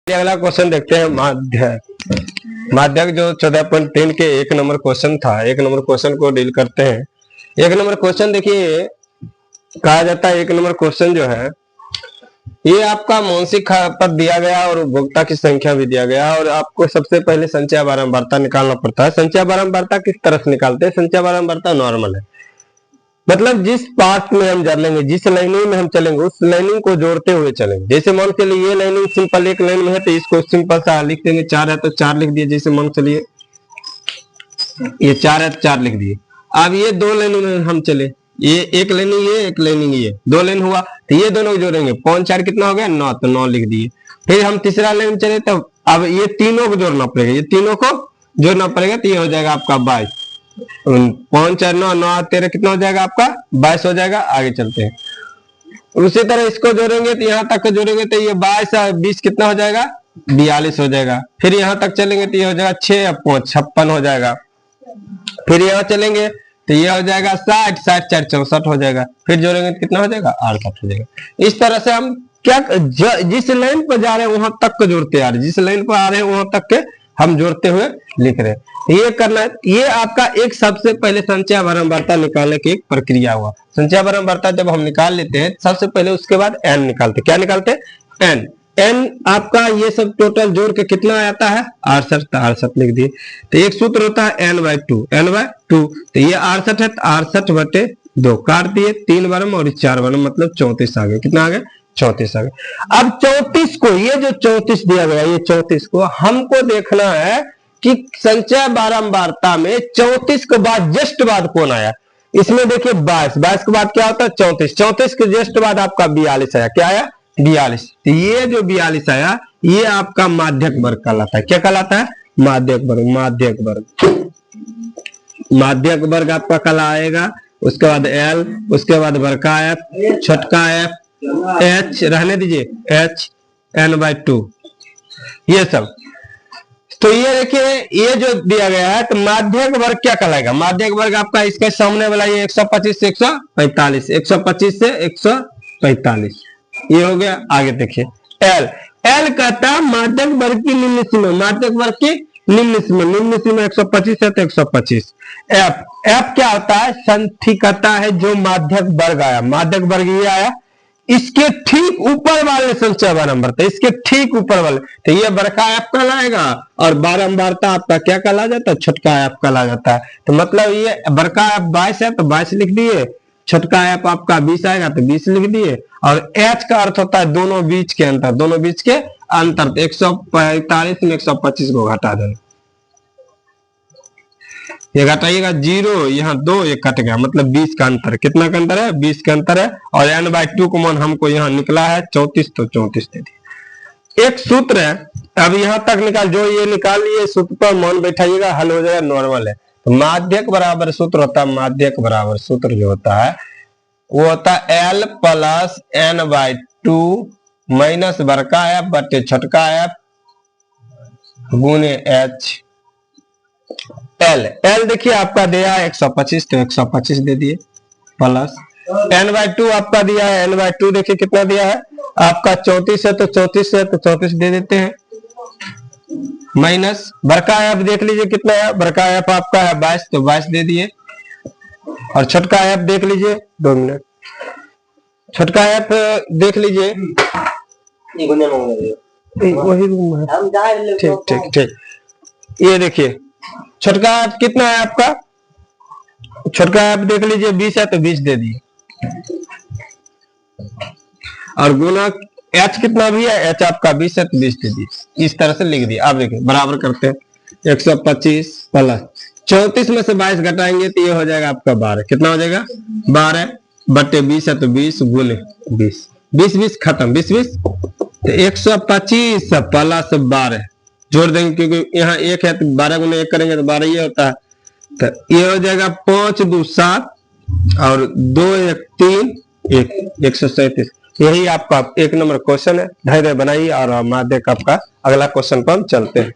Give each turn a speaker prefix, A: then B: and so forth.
A: अगला क्वेश्चन देखते हैं। माध्यक जो 14.3 के 1 नंबर क्वेश्चन था। 1 नंबर क्वेश्चन को डील करते हैं। 1 नंबर क्वेश्चन देखिए, कहा जाता है 1 नंबर क्वेश्चन जो है ये आपका मानसिक पद दिया गया और उपभोक्ता की संख्या भी दिया गया और आपको सबसे पहले संचय बारंबारता निकालना पड़ता है। संचय बारंबारता किस तरह से निकालते हैं? संचय बारंबारता नॉर्मल है, मतलब जिस पाथ में हम चलेंगे, जिस लाइनिंग में हम चलेंगे उस लाइनिंग को जोड़ते हुए चलेंगे। जैसे मान के लिए ये लाइनिंग सिंपल एक लाइन में है तो इसको सिंपल सा लिख देंगे। 4 है तो 4 लिख दिए। जैसे मान चलिए ये 4 है तो 4 लिख दिए। अब ये 2 लाइनिंग में हम चले, ये एक लाइनिंग ये एक लाइनिंग ये 2 लाइन हुआ तो ये दोनों जोड़ेंगे। 5 4 कितना हो गया? 9, तो 9 लिख दिए। फिर हम तीसरा लाइन चले तो अब ये तीनों को जोड़ना पड़ेगा, ये तीनों को जोड़ना पड़ेगा तो ये हो जाएगा आपका 22। 5 4 9 9 13 कितना हो जाएगा आपका? 22 हो जाएगा। आगे चलते हैं। उसी तरह इसको जोड़ेंगे तो यहाँ तक जोड़ेंगे तो ये 22 और 20 कितना हो जाएगा? 42 हो जाएगा। फिर यहाँ तक चलेंगे तो ये हो जाएगा 6 और 5 56 हो जाएगा। फिर यहाँ चलेंगे तो ये हो जाएगा 60 60 4 64 हो जाएगा। फिर जोड़ेंगे तो कितना हो जाएगा? 68 हो जाएगा। इस तरह से हम क्या जिस लाइन पर जा रहे हैं वहां तक को जोड़ते आ रहे, जिस लाइन पर आ रहे हैं वहां तक के हम जोड़ते हुए लिख रहे हैं। ये करना है। ये आपका एक सबसे पहले संचय बारंबारता निकालने की एक प्रक्रिया हुआ। संचय बारंबारता जब हम निकाल लेते हैं सबसे पहले उसके बाद एन निकालते। क्या निकालते हैं? एन। एन आपका ये सब टोटल जोड़ के कितना आता है? 68। 68 लिख दिए। तो एक सूत्र होता है n/2। n/2 तो ये 68 है तो 68/2 काट दिए। 3 बार और 4 बार मतलब 34 आ गए। कितना आ गया? 34 आ गए। अब 34 को, ये जो 34 दिया गया, ये 34 को हमको देखना है कि संचय बारंबारता में 34 के बाद जस्ट बाद कौन आया। इसमें देखिए 22 22 के बाद क्या होता है? 34 34 के जस्ट बाद आपका 42 आया। क्या आया? 42। तो ये जो 42 आया ये आपका माध्यक वर्ग कहलाता है। क्या कहलाता है? माध्यक वर्ग। माध्यक वर्ग, माध्यक वर्ग आपका कहलाएगा। उसके बाद एल, उसके बाद बड़का एफ, छोटका एफ, एच रहने दीजिए, एच, n/2 ये सब। तो ये देखिए ये जो दिया गया है तो माध्यक वर्ग क्या कहलाएगा? माध्यक वर्ग आपका इसके सामने वाला ये 125 से 145, 125 से 145 ये हो गया। आगे देखिए एल। एल कहता है माध्यक वर्ग की निम्न सीमा। माध्यक वर्ग की निम्न सीमा, निम्न सीमा 125 है तो 125। एफ। एफ क्या होता है? संथिकता है जो माध्यक वर्ग आया। माध्यक वर्ग ये आया, इसके ठीक ऊपर वाले संचय बारंबारता, इसके ठीक ऊपर वाले तो ये बड़का एफ कहलाएगा और बारंबारता आपका क्या कहला जाता है? छोटका एफ कहला जाता है। तो मतलब ये बड़का एफ 22 है तो 22 लिख दिए, छोटका एफ आपका 20 आएगा तो 20 लिख दिए। और एच का अर्थ होता है दोनों बीच के अंतर, दोनों बीच के अंतर। 145 में 125 को घटा देना, ये घटाइएगा 0, यहाँ 2 ये कट गया मतलब 20 का अंतर। कितना का अंतर है? 20 का अंतर है। और n/2 को मान हमको यहाँ निकला है 34 तो 34 दे दिए। एक सूत्र है, अब यहाँ तक निकाल, जो ये निकाल लिए सूत्र पर मान बैठाइएगा, हल हो जाएगा, नॉर्मल है। तो माध्यक बराबर सूत्र होता है, माध्यक बराबर सूत्र जो होता है वो होता है L + n/2 माइनस बड़का एफ बटे छोटका एफ गुने एच। एल। एल देखिए आपका दिया है 125 तो 125 दे दिए, प्लस n/2 आपका दिया है, n/2 देखिए कितना दिया है आपका 34 है तो 34 है तो 34 दे देते हैं, माइनस बड़का एफ देख लीजिए कितना है। बड़का एफ आपका है 22 तो 22 दे दिए। और छोटका एफ देख लीजिए, 2 मिनट, छोटका एफ देख लीजिए, वही रूम है। ठीक ठीक ठीक। ये देखिए छोटका एफ कितना है आपका? छोटका एफ देख लीजिए 20 है तो 20 दे दिए। और गुना एच कितना भी है? एच आपका 20 है तो 20 दे दिए। इस तरह से लिख दिया। आप देखिए बराबर करते हैं 125 प्लस 34 में से 22 घटाएंगे तो ये हो जाएगा आपका 12। कितना हो जाएगा? 12 बटे 20 है तो 20 गुने 20, 20 20 खत्म, 20 20 तो 125 प्लस 12 जोड़ देंगे क्योंकि यहाँ 1 है तो 12 गुने 1 करेंगे तो 12 ये होता है। तो ये हो जाएगा 5 2 7 और 2 1 3 1 137। यही आपका 1 नंबर क्वेश्चन है। धैर्य बनाइए और माध्यक आपका अगला क्वेश्चन पर हम चलते हैं।